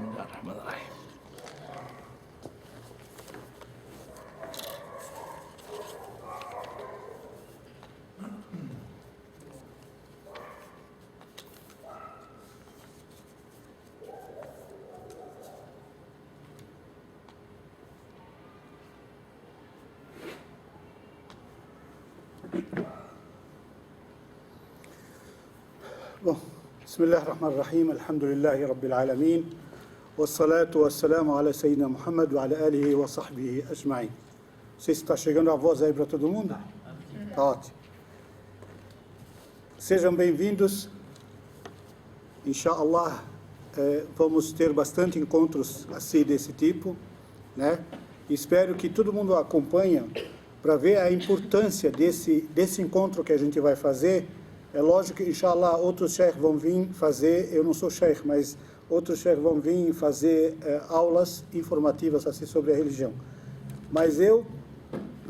Bismillahirrahmanirrahim. Bom, Bismillahirrahmanirrahim, alhamdulillahi rabbil alamin, wassalatu wassalamu ala sayyidina Muhammad wa ala alihi wa sahbihi ajma'in. Não sei se está chegando a voz aí para todo mundo? Tá ótimo. Sejam bem-vindos. Inshallah, vamos ter bastante encontros assim desse tipo, né? Espero que todo mundo acompanhe para ver a importância desse encontro que a gente vai fazer. É lógico que, inshallah, outros sheikhs vão vir fazer, eu não sou sheikh, mas outros sheikhs vão vir fazer aulas informativas assim sobre a religião. Mas eu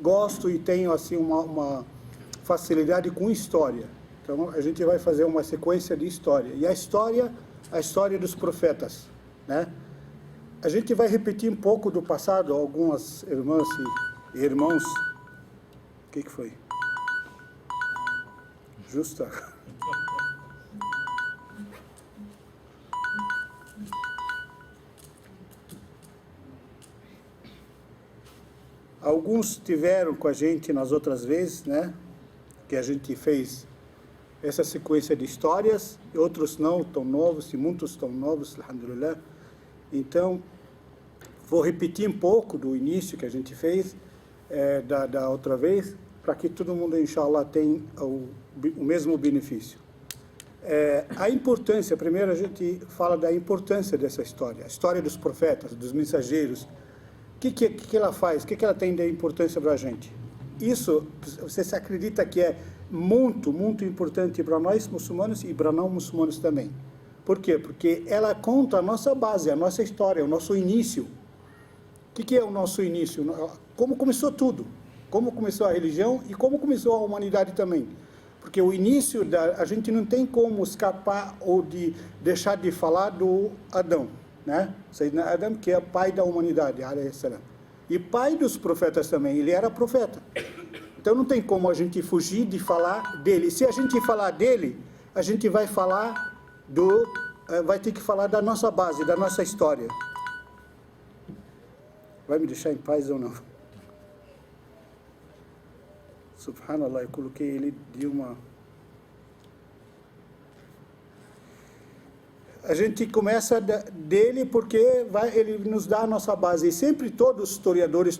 gosto e tenho assim uma facilidade com história. Então a gente vai fazer uma sequência de história. E a história dos profetas, né? A gente vai repetir um pouco do passado, algumas irmãs e irmãos. O que foi? Justa. Alguns tiveram com a gente nas outras vezes, né? Que a gente fez essa sequência de histórias, e outros não, tão novos, e muitos estão novos, alhamdulillah. Então, vou repetir um pouco do início que a gente fez da outra vez, para que todo mundo, inshallah, tenha o mesmo benefício. A importância, primeiro a gente fala da importância dessa história, a história dos profetas, dos mensageiros. O que ela faz? O que ela tem de importância para a gente? Isso, você se acredita que é muito, muito importante para nós muçulmanos e para não muçulmanos também. Por quê? Porque ela conta a nossa base, a nossa história, o nosso início. O que é o nosso início? Como começou tudo? Como começou a religião e como começou a humanidade também. Porque o início, a gente não tem como escapar ou de deixar de falar do Adão, né? Sayyidina Adam, que é pai da humanidade, e pai dos profetas também, ele era profeta. Então não tem como a gente fugir de falar dele. Se a gente falar dele, a gente vai falar vai ter que falar da nossa base, da nossa história. Vai me deixar em paz ou não? Subhanallah, eu coloquei ele de uma... A gente começa dele porque ele nos dá a nossa base. E sempre todos os historiadores,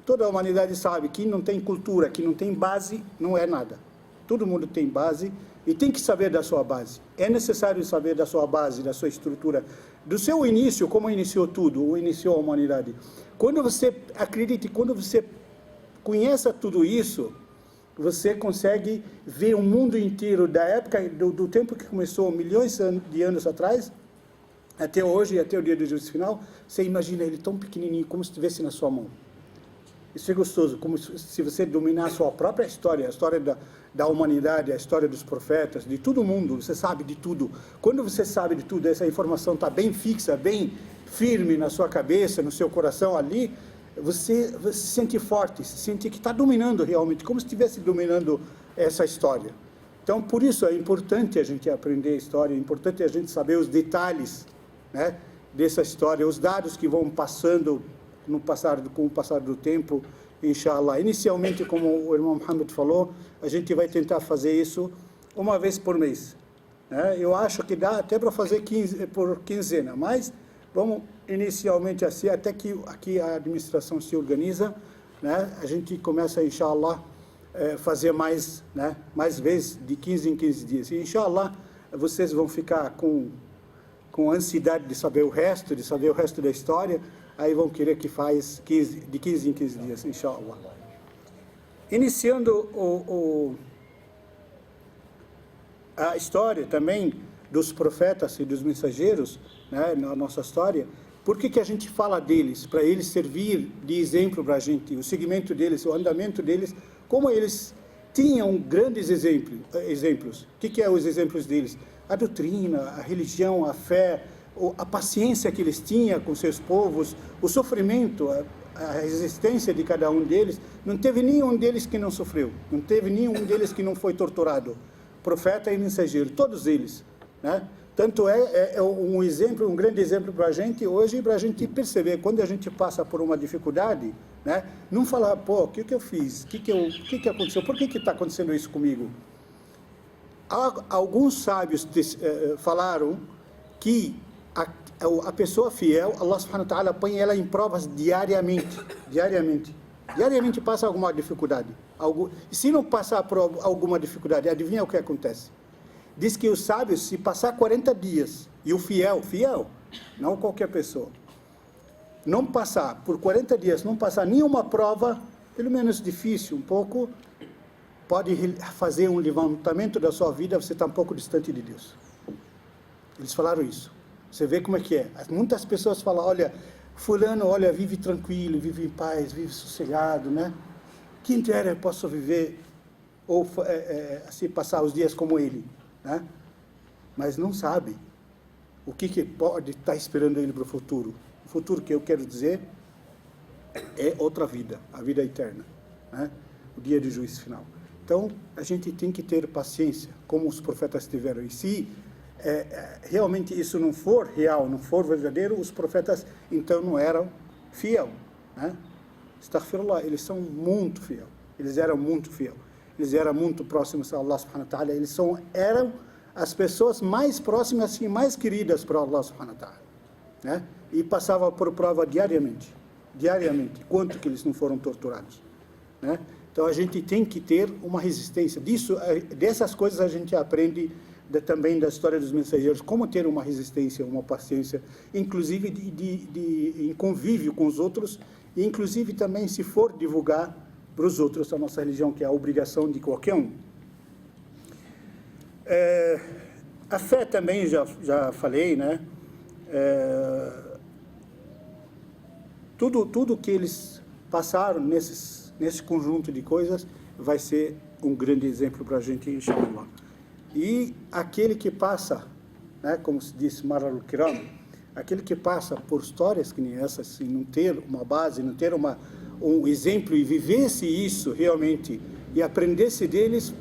toda a humanidade sabe que não tem cultura, que não tem base, não é nada. Todo mundo tem base e tem que saber da sua base. É necessário saber da sua base, da sua estrutura, do seu início, como iniciou tudo, ou iniciou a humanidade. Quando você acredita, quando você conheça tudo isso, você consegue ver o mundo inteiro, da época, do tempo que começou, milhões de anos atrás, até hoje, até o dia do juízo final. Você imagina ele tão pequenininho, como se estivesse na sua mão. Isso é gostoso, como se você dominar a sua própria história, a história da humanidade, a história dos profetas, de todo mundo, você sabe de tudo. Quando você sabe de tudo, essa informação está bem fixa, bem firme na sua cabeça, no seu coração ali, você se sente forte, se sente que está dominando realmente, como se estivesse dominando essa história. Então, por isso é importante a gente aprender a história, é importante a gente saber os detalhes, né, dessa história, os dados que vão passando com o passar do tempo, inshallah. Inicialmente, como o irmão Muhammad falou, a gente vai tentar fazer isso uma vez por mês, né? Eu acho que dá até para fazer por quinzena, mas vamos inicialmente assim, até que aqui a administração se organiza, né? A gente começa, inshallah, fazer mais, né? Mais vezes, de 15 em 15 dias. E, inshallah, vocês vão ficar com ansiedade de saber o resto, da história, aí vão querer que faz de 15 em 15 dias, inshallah. Iniciando a história também dos profetas e dos mensageiros, né, na nossa história, por que a gente fala deles? Para eles servir de exemplo para a gente, o segmento deles, o andamento deles, como eles tinham grandes exemplos. O que é os exemplos deles? A doutrina, a religião, a fé, a paciência que eles tinham com seus povos, o sofrimento, a resistência de cada um deles. Não teve nenhum deles que não sofreu, não teve nenhum deles que não foi torturado. Profeta e mensageiro, todos eles, né? Tanto é um exemplo, um grande exemplo para a gente hoje, para a gente perceber, quando a gente passa por uma dificuldade, né? Não falar, pô, o que eu fiz? O que aconteceu? Por que está acontecendo isso comigo? Alguns sábios falaram que a pessoa fiel, Allah subhanahu wa ta'ala põe ela em provas diariamente. Diariamente passa alguma dificuldade. Se não passar por alguma dificuldade, adivinha o que acontece? Diz que os sábios, se passar 40 dias, e o fiel, não qualquer pessoa, não passar por 40 dias, não passar nenhuma prova, pelo menos difícil, um pouco, pode fazer um levantamento da sua vida, você está um pouco distante de Deus. Eles falaram isso. Você vê como é que é. Muitas pessoas falam, olha, fulano, olha, vive tranquilo, vive em paz, vive sossegado, né? Quem dera eu posso viver, ou assim, passar os dias como ele, né? Mas não sabe o que pode estar esperando ele para o futuro. O futuro que eu quero dizer é outra vida, a vida eterna, né? O dia de juízo final. Então, a gente tem que ter paciência, como os profetas tiveram. E se realmente isso não for real, não for verdadeiro, os profetas então não eram fiel, né? Astaghfirullah, eles são muito fiel. Eles eram muito fiel. Eles eram muito próximos a Allah subhanahu wa ta'ala. Eles eram as pessoas mais próximas e mais queridas para Allah subhanahu wa ta'ala, né? E passavam por prova diariamente, quanto que eles não foram torturados, né? Então a gente tem que ter uma resistência. Dessas coisas a gente aprende também da história dos mensageiros, como ter uma resistência, uma paciência, inclusive em convívio com os outros, e inclusive também se for divulgar para os outros a nossa religião, que é a obrigação de qualquer um. A fé também, já falei, né? Tudo que eles passaram nesse conjunto de coisas vai ser um grande exemplo para a gente, inshallah. E aquele que passa, né, como se diz, Mararul Kiram, aquele que passa por histórias que nem essas, se não ter uma base, não ter um exemplo e vivesse isso realmente e aprendesse deles,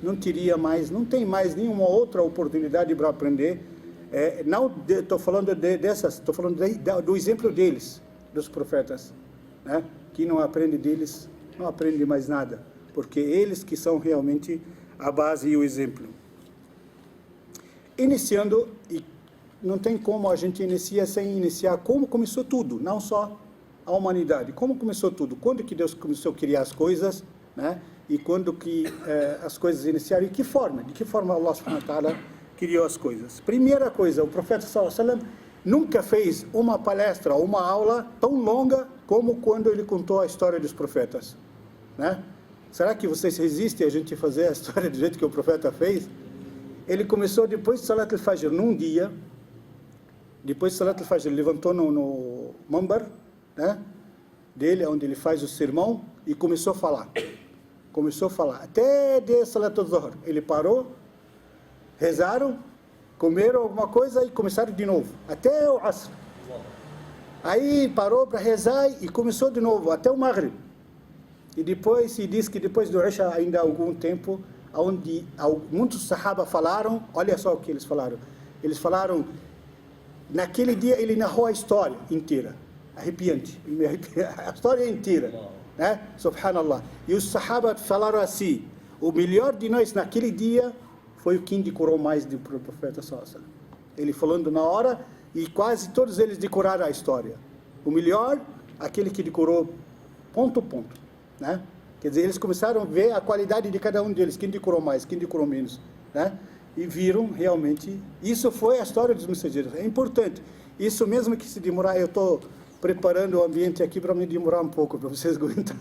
não tem mais nenhuma outra oportunidade para aprender. Estou falando estou falando do exemplo deles, dos profetas, né, que não aprende deles, não aprende mais nada, porque eles que são realmente a base e o exemplo. Iniciando, e não tem como a gente iniciar sem iniciar como começou tudo, não só a humanidade, como começou tudo, quando que Deus começou a criar as coisas, né? E quando que as coisas iniciaram, de que forma Allah subhanahu wa ta'ala criou as coisas. Primeira coisa, o profeta sallallahu alaihi wasallam nunca fez uma palestra, uma aula tão longa como quando ele contou a história dos profetas, né? Será que vocês resistem a gente fazer a história do jeito que o profeta fez? Ele começou depois de Salat al-Fajr, num dia, depois de Salat al-Fajr, ele levantou no mambar, né, dele, onde ele faz o sermão, e começou a falar, até de Salat al-Zuhr. Ele parou, rezaram, comeram alguma coisa e começaram de novo, até o Asr. Aí parou para rezar e começou de novo, até o Maghrib. E depois se diz que depois do Isha, ainda há algum tempo, onde muitos sahaba falaram, olha só o que eles falaram. Eles falaram, naquele dia ele narrou a história inteira, arrepiante, a história inteira, né? Subhanallah. E os sahaba falaram assim, o melhor de nós naquele dia foi o que decorou mais do profeta sallallahu alaihi wasallam. Ele falando na hora, e quase todos eles decoraram a história. O melhor, aquele que decorou ponto a ponto, né? Quer dizer, eles começaram a ver a qualidade de cada um deles, quem decorou mais, quem decorou menos, né? E viram realmente, isso foi a história dos mensageiros. É importante. Isso mesmo que se demorar, eu estou preparando o ambiente aqui para me demorar um pouco, para vocês aguentarem.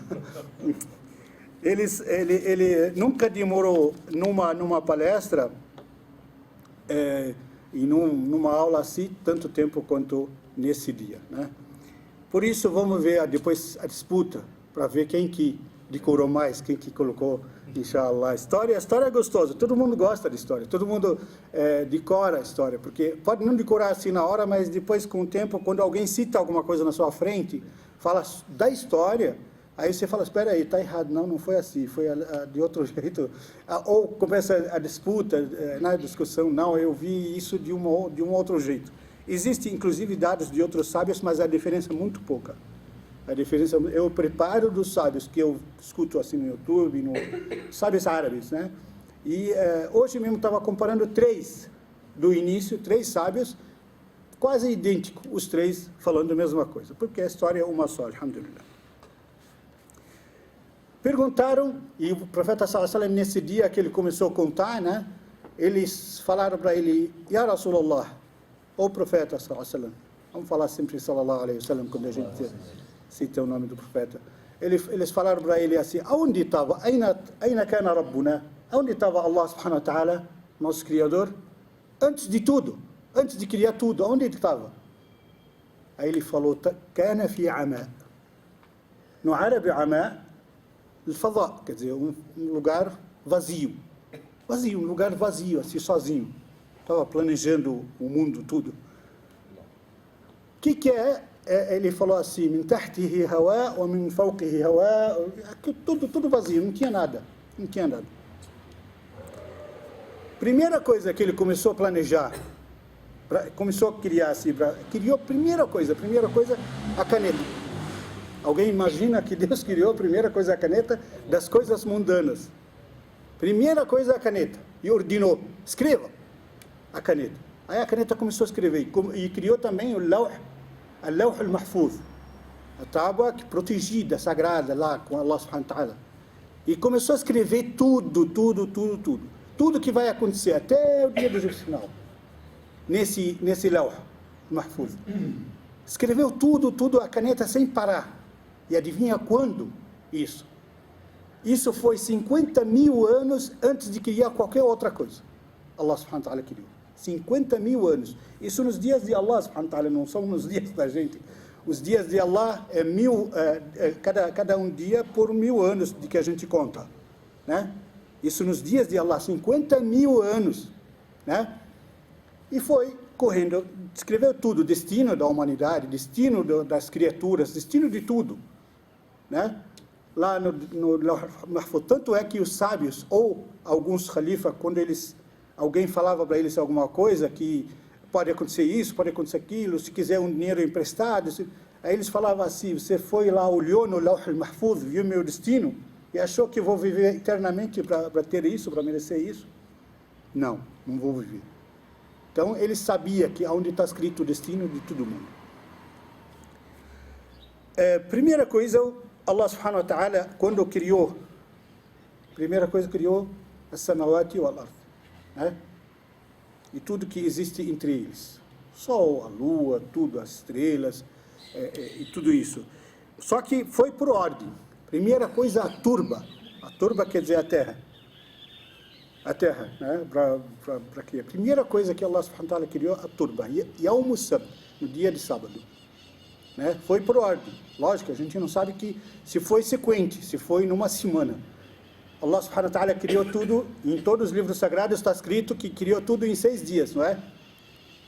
Ele nunca demorou numa palestra e numa aula assim tanto tempo quanto nesse dia, né? Por isso vamos ver depois a disputa para ver quem que decorou mais? Quem que colocou, inshallah? A história é gostosa, todo mundo gosta de história, todo mundo decora a história, porque pode não decorar assim na hora, mas depois, com o tempo, quando alguém cita alguma coisa na sua frente, fala da história, aí você fala, espera aí, está errado, não foi assim, foi de outro jeito. Ou começa a disputa, na discussão, não, eu vi isso de um outro jeito. Existem, inclusive, dados de outros sábios, mas a diferença é muito pouca. A diferença é o preparo dos sábios, que eu escuto assim no YouTube, sábios árabes, né? E hoje mesmo estava comparando 3 do início, 3 sábios, quase idênticos, os 3 falando a mesma coisa, porque a história é uma só, alhamdulillah. Perguntaram, e o profeta sallallahu alaihi wasallam, nesse dia que ele começou a contar, né? Eles falaram para ele, Ya Rasulallah, o profeta sallallahu alaihi wasallam, vamos falar sempre sallallahu alaihi wasallam quando a gente cita o nome do profeta. Eles falaram para ele assim, aonde estava, aina kana Rabbuna, aonde estava Allah subhanahu wa ta'ala, nosso Criador, antes de tudo, antes de criar tudo, aonde ele estava? Aí ele falou, kana fi ama. No árabe, ama, al-fadha, quer dizer, um lugar vazio, um lugar vazio, assim, sozinho. Estava planejando o mundo, tudo. O que é? Ele falou assim, min tahtihi hawa wa min fawqihi hawa, tudo vazio, não tinha nada. Primeira coisa que ele começou a planejar, começou a criar assim, criou primeira coisa, a caneta. Alguém imagina que Deus criou a primeira coisa a caneta das coisas mundanas. Primeira coisa a caneta, e ordenou, escreva a caneta. Aí a caneta começou a escrever, e criou também o Lawh al-Mahfuz, a tábua protegida, sagrada lá com Allah subhanahu wa ta'ala. E começou a escrever tudo que vai acontecer até o dia do juízo final, nesse Lawh al-Mahfuz. Escreveu tudo, a caneta sem parar. E adivinha quando isso? Isso foi 50.000 anos antes de criar qualquer outra coisa. Allah subhanahu wa ta'ala criou. 50.000 anos. Isso nos dias de Allah subhanahu wa ta'ala, não são nos dias da gente. Os dias de Allah cada um dia por 1.000 anos de que a gente conta, né? Isso nos dias de Allah, 50.000 anos, né? E foi correndo, escreveu tudo, o destino da humanidade, destino das criaturas, destino de tudo, né? Lá no Mahfuz. Tanto é que os sábios, ou alguns califas, quando alguém falava para eles alguma coisa, que pode acontecer isso, pode acontecer aquilo, se quiser um dinheiro emprestado, aí eles falavam assim, você foi lá, olhou no Lawh al-Mahfuz, viu meu destino, e achou que vou viver eternamente para ter isso, para merecer isso? Não vou viver. Então, ele sabia que onde está escrito o destino de todo mundo. Primeira coisa, Allah subhanahu wa ta'ala, quando criou, primeira coisa criou as-samawati wal-ard, né? E tudo que existe entre eles. Sol, a lua, tudo, as estrelas, e tudo isso. Só que foi por ordem. Primeira coisa, a turba. A turba quer dizer a terra. A terra, né? Para quê? A primeira coisa que Allah subhanahu wa ta'ala criou, a turba. Yawm as-sabt, no dia de sábado. Né? Foi por ordem. Lógico, a gente não sabe que se foi sequente, se foi numa semana. Allah subhanahu wa ta'ala criou tudo, em todos os livros sagrados está escrito que criou tudo em 6 dias, não é?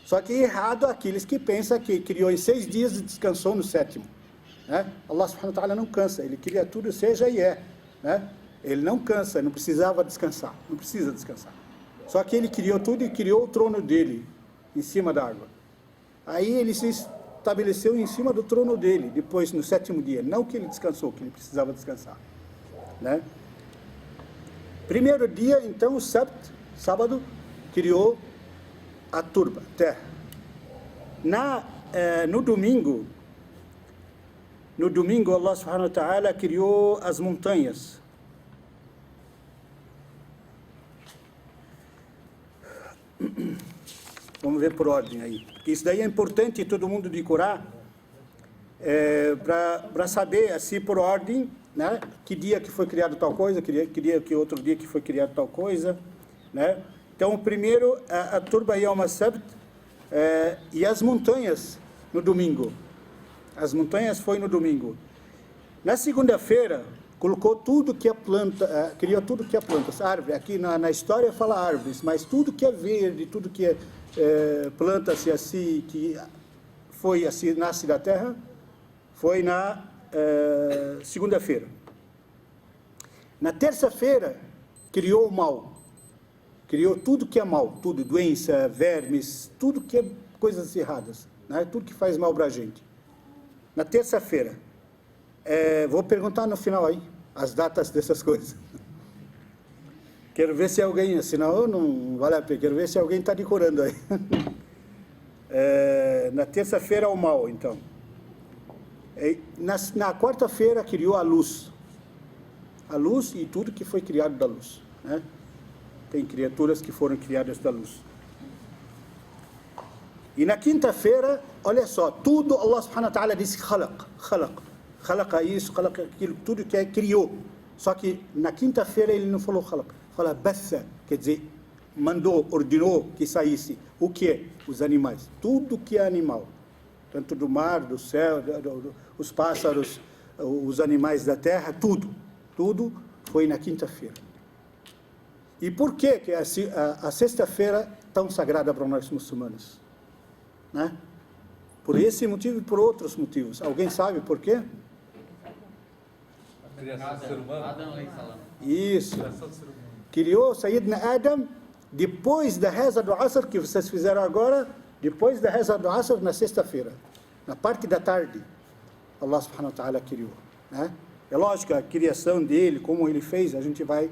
Só que errado aqueles que pensam que criou em 6 dias e descansou no 7º. Né? Allah subhanahu wa ta'ala não cansa, ele cria tudo, seja e é. Né? Ele não cansa, não precisava descansar, não precisa descansar. Só que ele criou tudo e criou o trono dele em cima da água. Aí ele se estabeleceu em cima do trono dele, depois no 7º dia. Não que ele descansou, que ele precisava descansar. Né? Primeiro dia, então, o sábado, criou a turba, a terra. No domingo, Allah subhanahu wa ta'ala criou as montanhas. Vamos ver por ordem aí. Porque isso daí é importante todo mundo decorar, para saber, assim, por ordem, né? Que dia que foi criado tal coisa, que outro dia que foi criado tal coisa, né? Então, o primeiro, a turba Yawm as-Sabt, e as montanhas no domingo. As montanhas foi no domingo. Na segunda-feira, colocou tudo que é planta, criou tudo que é plantas, árvore. Aqui na história fala árvores, mas tudo que é verde, tudo que é planta-se assim, que foi assim, nasce da terra, foi na segunda-feira. Na terça-feira, criou o mal. Criou tudo que é mal, tudo, doença, vermes, tudo que é coisas erradas, né? Tudo que faz mal para a gente. Na terça-feira, vou perguntar no final aí, as datas dessas coisas. Quero ver se alguém, senão não vale a pena, quero ver se alguém está decorando aí. Na terça-feira, o mal, então. Na quarta-feira, criou a luz. A luz e tudo que foi criado da luz, né? Tem criaturas que foram criadas da luz. E na quinta-feira, olha só, tudo Allah subhanahu wa ta'ala disse khalaq, isso, khalaq aquilo, tudo que criou. Só que na quinta-feira ele não falou khalaq, fala batha, quer dizer, mandou, ordenou que saísse. O que? Os animais. Tudo que é animal. Tanto do mar, do céu, os pássaros, os animais da terra, tudo. Tudo foi na quinta-feira. E por que a sexta-feira tão sagrada para nós muçulmanos? Né? Por esse motivo e por outros motivos. Alguém sabe por quê? A criação do ser humano. Isso. Criou Sayyidina Adam depois da reza do Asr, que vocês fizeram agora, depois da reza do Asr, na sexta-feira. Na parte da tarde, Allah subhanahu wa ta'ala criou. Né? É lógico, a criação dele, como ele fez, a gente vai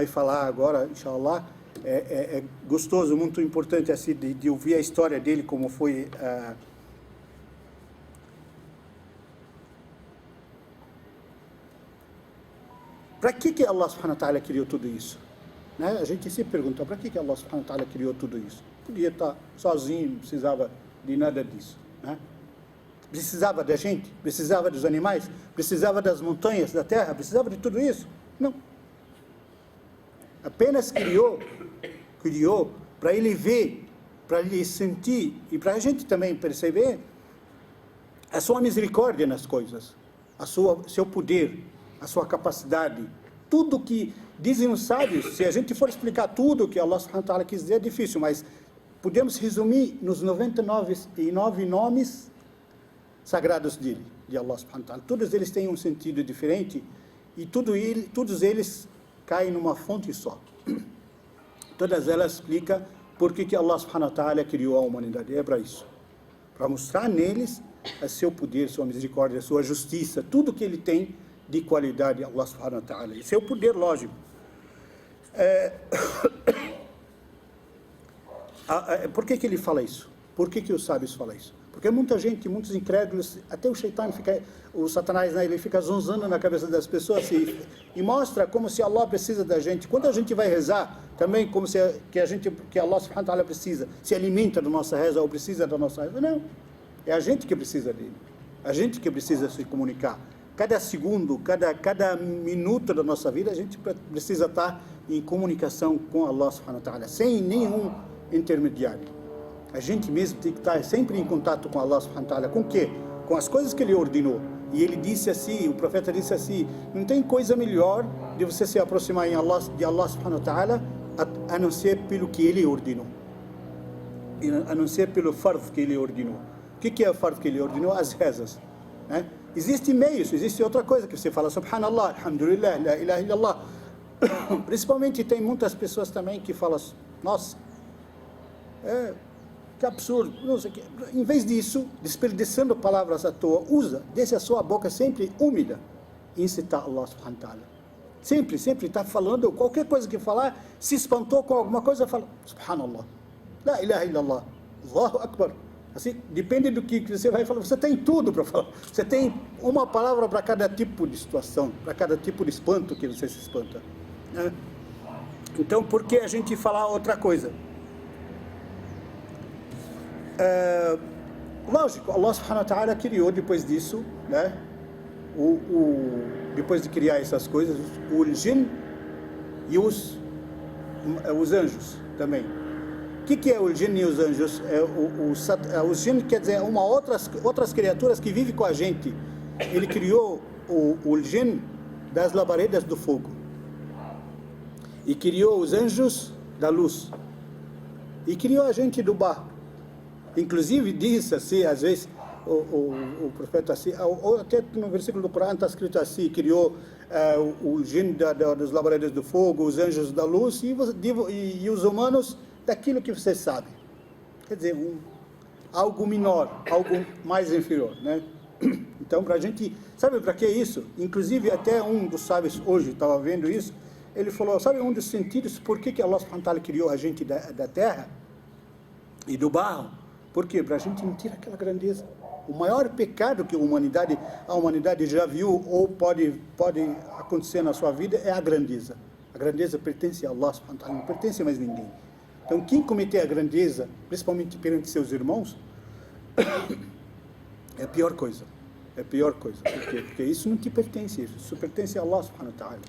falar agora, inshallah. É gostoso, muito importante assim, de ouvir a história dele, como foi. Para que Allah subhanahu wa ta'ala criou tudo isso? Né? A gente se pergunta, para que Allah subhanahu wa ta'ala criou tudo isso? Podia estar sozinho, não precisava de nada disso. Né? Precisava da gente? Precisava dos animais? Precisava das montanhas, da terra? Precisava de tudo isso? Não. Apenas criou para ele ver, para ele sentir e para a gente também perceber a sua misericórdia nas coisas, seu poder, a sua capacidade, tudo que dizem os sábios. Se a gente for explicar tudo o que Allah subhanahu wa ta'ala quis dizer, é difícil, mas podemos resumir nos 99 nomes sagrados dele, de Allah subhanahu wa ta'ala. Todos eles têm um sentido diferente e todos eles caem numa fonte só. Todas elas explicam por que Allah subhanahu wa ta'ala criou a humanidade. É para isso. Para mostrar neles o seu poder, sua misericórdia, sua justiça, tudo que ele tem de qualidade, Allah subhanahu wa ta'ala. E seu poder, lógico. Por que ele fala isso? Por que os sábios falam isso? Porque muita gente, muitos incrédulos, até o Satanás, né, ele fica zonzando na cabeça das pessoas e mostra como se Allah precisa da gente. Quando a gente vai rezar, também como se que Allah subhanahu wa ta'ala precisa, se alimenta da nossa reza ou precisa da nossa reza. Não, é a gente que precisa dele. A gente que precisa se comunicar. Cada segundo, cada minuto da nossa vida, a gente precisa estar em comunicação com Allah subhanahu wa ta'ala, sem nenhum intermediário. A gente mesmo tem que estar sempre em contato com Allah subhanahu wa ta'ala. Com o quê? Com as coisas que ele ordenou. E ele disse assim, o profeta disse assim, não tem coisa melhor de você se aproximar de Allah subhanahu wa ta'ala a não ser pelo que ele ordenou. A não ser pelo fard que ele ordenou. O que é o fard que ele ordenou? As rezas. Né? Existem meios, existe outra coisa que você fala, subhanallah, alhamdulillah, la ilaha illallah. Principalmente tem muitas pessoas também que falam, nossa, que absurdo, não sei o que. Em vez disso, desperdiçando palavras à toa, deixa a sua boca sempre úmida em citar Allah subhanahu wa ta'ala. Sempre está falando, qualquer coisa que falar, se espantou com alguma coisa, fala, subhanallah, la ilaha illallah, Allahu Akbar. Assim, depende do que você vai falar, você tem tudo para falar. Você tem uma palavra para cada tipo de situação, para cada tipo de espanto que você se espanta. Né? Então, por que a gente falar outra coisa? Lógico, Allah subhanahu wa ta'ala criou depois disso, né? Depois de criar essas coisas, o jinn e os anjos também. O que é o jinn e os anjos? Os jinn quer dizer outras criaturas que vivem com a gente. Ele criou o jinn das labaredas do fogo. E criou os anjos da luz. E criou a gente do barro. Inclusive diz assim, às vezes, o profeta assim, ou até no versículo do Corão está escrito assim, criou o jinn dos labaredas do fogo, os anjos da luz e os humanos daquilo que você sabe. Quer dizer, algo menor, algo mais inferior, né? Então, para a gente, sabe para que isso? Inclusive, até um dos sábios hoje estava vendo isso, ele falou, sabe um dos sentidos, por que Allah subhanahu wa ta'ala criou a gente da terra e do barro? Por quê? Para a gente não tirar aquela grandeza. O maior pecado que a humanidade já viu ou pode acontecer na sua vida é a grandeza. A grandeza pertence a Allah subhanahu wa ta'ala, não pertence a mais ninguém. Então, quem cometer a grandeza, principalmente perante seus irmãos, é a pior coisa. É a pior coisa. Por quê? Porque isso não te pertence, isso pertence a Allah subhanahu wa ta'ala.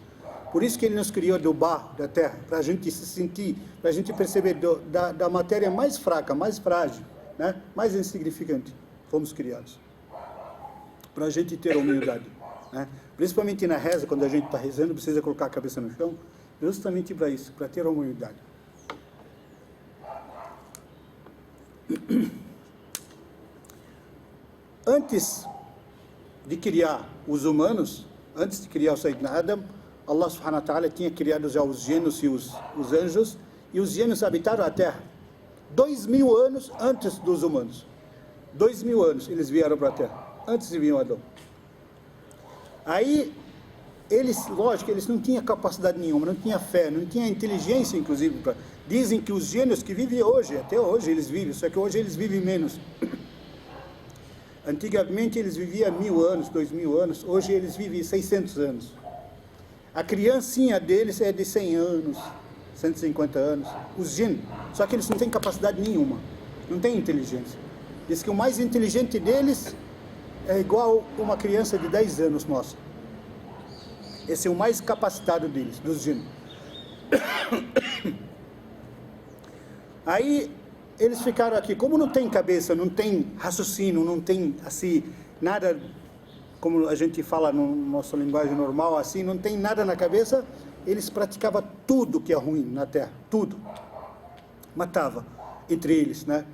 Por isso que ele nos criou do barro, da terra, para a gente se sentir, para a gente perceber da matéria mais fraca, mais frágil, né? Mais insignificante, fomos criados. Para a gente ter humildade, né? Principalmente na reza, quando a gente está rezando, precisa colocar a cabeça no chão, justamente para isso, para ter humildade. Antes de criar os humanos, antes de criar o Sayyidina Adam, Allah subhanahu wa ta'ala tinha criado já os gênios e os anjos, e os gênios habitaram a terra 2000 anos antes dos humanos. 2000 anos eles vieram para a terra, antes de vir o Adão. Aí, eles, lógico, eles não tinham capacidade nenhuma, não tinham fé, não tinham inteligência, inclusive. Dizem que os gênios que vivem hoje, até hoje eles vivem, só que hoje eles vivem menos. Antigamente eles viviam 1000 anos, 2000 anos, hoje eles vivem 600 anos. A criancinha deles é de 100 anos, 150 anos, os gênios, só que eles não têm capacidade nenhuma, não têm inteligência. Diz que o mais inteligente deles é igual uma criança de 10 anos nossa. Esse é o mais capacitado deles, dos gênios. Aí eles ficaram aqui, como não tem cabeça, não tem raciocínio, não tem assim, nada, como a gente fala na nossa linguagem normal, assim, não tem nada na cabeça, eles praticavam tudo que é ruim na terra, tudo. Matava entre eles, né?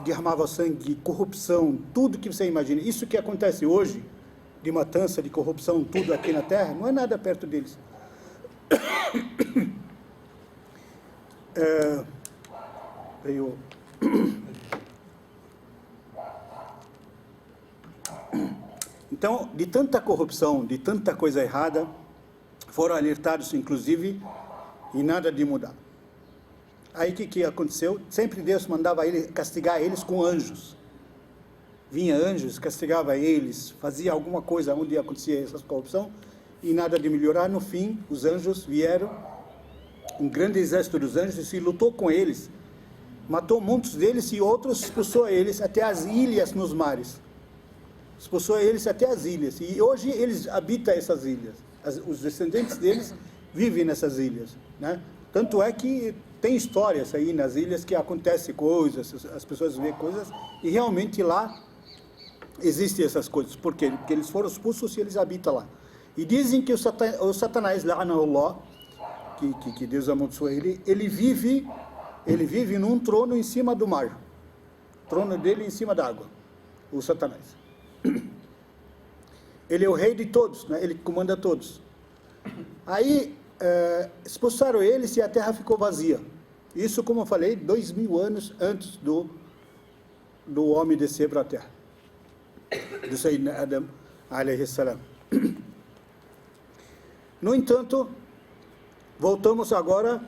Derramava sangue, corrupção, tudo que você imagina. Isso que acontece hoje, de matança, de corrupção, tudo aqui na terra, não é nada perto deles. Então, de tanta corrupção, de tanta coisa errada, foram alertados, inclusive, e nada de mudar. Aí o que aconteceu? Sempre Deus mandava castigar eles com anjos. Vinha anjos, castigava eles, fazia alguma coisa onde acontecia essa corrupção, e nada de melhorar. No fim, os anjos vieram, um grande exército dos anjos, e lutou com eles. Matou muitos deles e outros expulsou eles até as ilhas nos mares. Expulsou eles até as ilhas. E hoje eles habitam essas ilhas. Os descendentes deles vivem nessas ilhas, né? Tanto é que tem histórias aí nas ilhas que acontecem coisas, as pessoas veem coisas, e realmente lá existem essas coisas. Por quê? Porque eles foram expulsos e eles habitam lá. E dizem que o Satanás, la'anahullah, que Deus amaldiçoe ele vive num trono em cima do mar. O trono dele em cima da água, o Satanás. Ele é o rei de todos, né? Ele comanda todos. Aí expulsaram eles e a terra ficou vazia. Isso, como eu falei, 2000 anos antes do homem descer para a terra, do Sayyidina Adam alayhi salam. No entanto, voltamos agora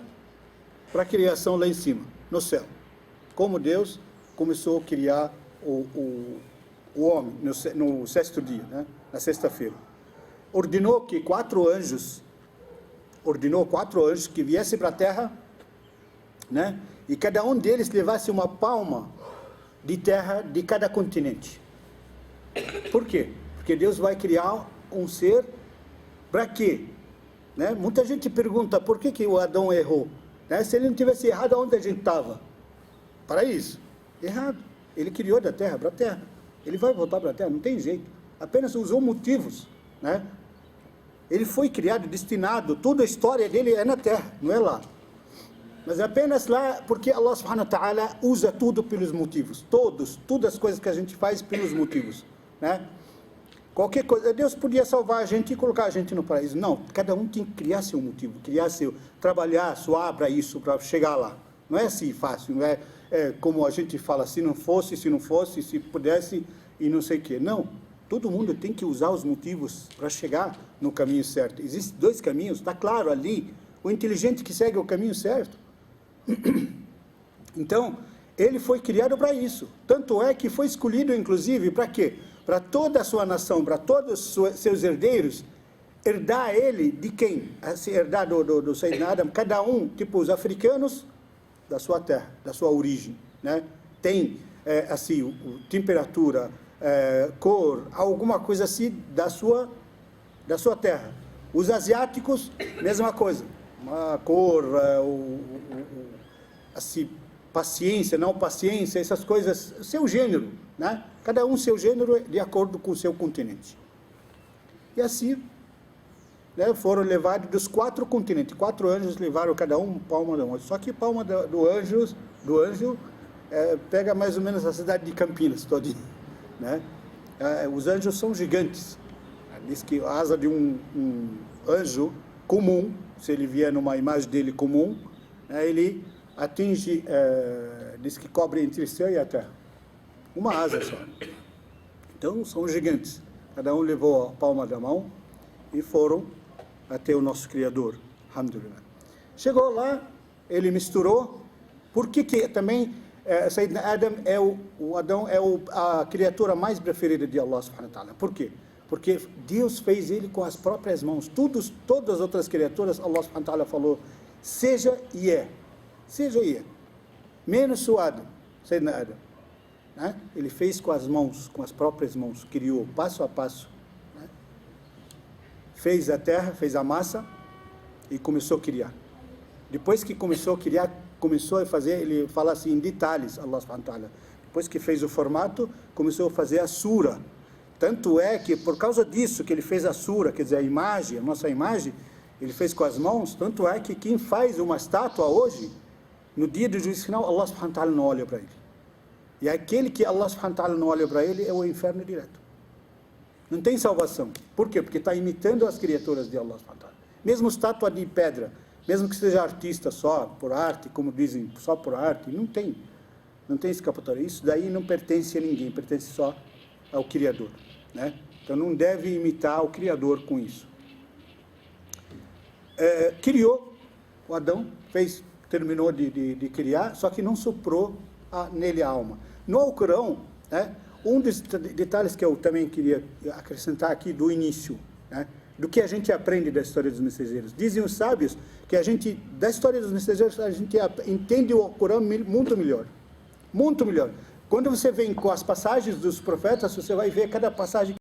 para a criação lá em cima, no céu. Como Deus começou a criar o homem no sexto dia, né? Na sexta-feira. Ordenou 4 anjos que viessem para a terra, né? E cada um deles levasse uma palma de terra de cada continente. Por quê? Porque Deus vai criar um ser para quê? Né? Muita gente pergunta por que o Adão errou, né? Se ele não tivesse errado, onde a gente estava? Para isso? Errado. Ele criou da terra para a terra. Ele vai voltar para a terra, não tem jeito. Apenas usou motivos, né? Ele foi criado, destinado, toda a história dele é na terra, não é lá. Mas apenas lá, porque Allah subhanahu wa ta'ala usa tudo pelos motivos. Todas as coisas que a gente faz pelos motivos, né? Qualquer coisa, Deus podia salvar a gente e colocar a gente no paraíso. Não, cada um tem que criar seu motivo, trabalhar, suar para isso, para chegar lá. Não é assim fácil, não é, como a gente fala, se não fosse, se pudesse e não sei o quê. Não, todo mundo tem que usar os motivos para chegar no caminho certo. Existem dois caminhos, está claro ali, o inteligente que segue o caminho certo. Então, ele foi criado para isso. Tanto é que foi escolhido, inclusive, para quê? Para toda a sua nação, para todos os seus herdeiros, herdar ele de quem? Se herdar do Sayyidina Adam, cada um, tipo os africanos, da sua terra, da sua origem, né? Tem, assim, temperatura, cor, alguma coisa assim da sua terra. Os asiáticos, mesma coisa, uma cor, assim, paciência, não paciência, essas coisas, seu gênero, né? Cada um seu gênero de acordo com o seu continente. E assim, né, foram levados dos 4 continentes. 4 anjos levaram cada um palma de um. Só que palma do anjo pega mais ou menos a cidade de Campinas todinha, né? Os anjos são gigantes. Diz que a asa de um anjo comum, se ele vier numa imagem dele comum, né, ele atinge, diz que cobre entre o céu e a terra. Uma asa só. Então, são gigantes. Cada um levou a palma da mão e foram até o nosso Criador. Alhamdulillah. Chegou lá, ele misturou. Por que também Sayyidina Adam Adão é a criatura mais preferida de Allah subhanahu wa ta'ala? Por quê? Porque Deus fez ele com as próprias mãos. Todas as outras criaturas, Allah subhanahu wa ta'ala falou, seja e é. Seja e é. Menos o Adam, Sayyidina Adam. Né? Ele fez com as mãos, com as próprias mãos, criou passo a passo. Né? Fez a terra, fez a massa e começou a criar. Depois que começou a criar, começou a fazer, ele fala assim em detalhes, Allah subhanahu wa ta'ala. Depois que fez o formato, começou a fazer a sura. Tanto é que, por causa disso, que ele fez a sura, quer dizer, a imagem, a nossa imagem, ele fez com as mãos, tanto é que quem faz uma estátua hoje, no dia do juízo final, Allah subhanahu wa ta'ala não olha para ele. E aquele que Allah subhanahu wa ta'ala não olha para ele é o inferno direto. Não tem salvação. Por quê? Porque está imitando as criaturas de Allah subhanahu wa ta'ala. Mesmo estátua de pedra, mesmo que seja artista só, por arte, como dizem, só por arte, não tem escapatória. Isso daí não pertence a ninguém, pertence só ao Criador, né? Então não deve imitar o Criador com isso. Criou o Adão, terminou de criar, só que não soprou nele a alma. No Alcorão, né, um dos detalhes que eu também queria acrescentar aqui do início, né, do que a gente aprende da história dos mensageiros. Dizem os sábios que da história dos mensageiros, a gente entende o Alcorão muito melhor. Muito melhor. Quando você vem com as passagens dos profetas, você vai ver cada passagem